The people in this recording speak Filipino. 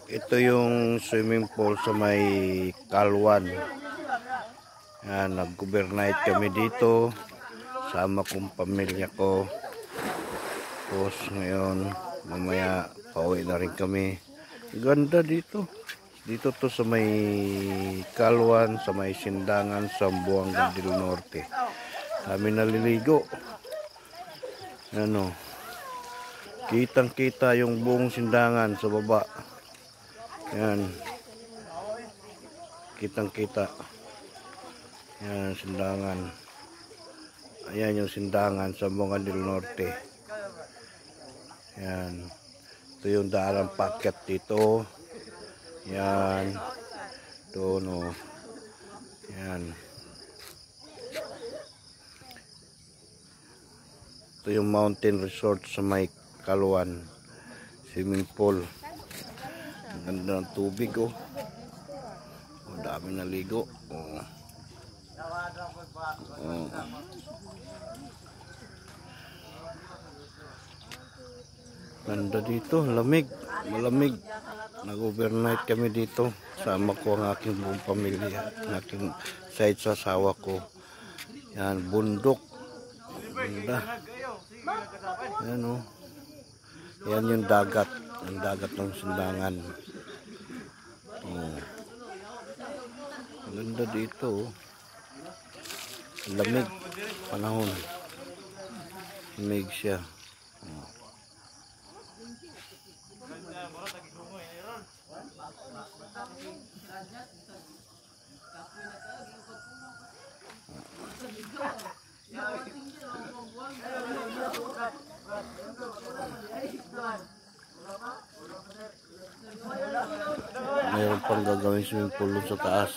Ito yung swimming pool sa may Kalwan. Yan, nag-overnight kami dito. Sama kong pamilya ko. Tapos ngayon, mamaya pauwi na rin kami. Ganda dito. Dito to sa may Kalwan, sa may Sindangan, sa Buanga del Norte. Kami naliligo. Ano, kitang-kita yung buong Sindangan sa baba. Yan. Kitang-kita. Yan, Sindangan. Ayan yung Sindangan sa Buanga del Norte. Yan. Ito yung dalang packet dito. Yan. Ito, no. Yan. Ito yung mountain resort sa may Kalwan. Swimming pool. Ang ganda ng tubig, oh. Ang dami naligo. Oh. Oh. Ganda dito, lamig, malamig. Nag-overnight kami dito. Sama ko ang aking buong pamilya, ang aking side sa asawa ko. Yan, bundok. Ganda. Yan, oh. Yan yung dagat. Ang dagat ng Sindangan. Oh. Ganda dito, oh. Lamig. Panahon. Lamig siya. Oh. Mayroon pang gagawin swimming pool sa taas.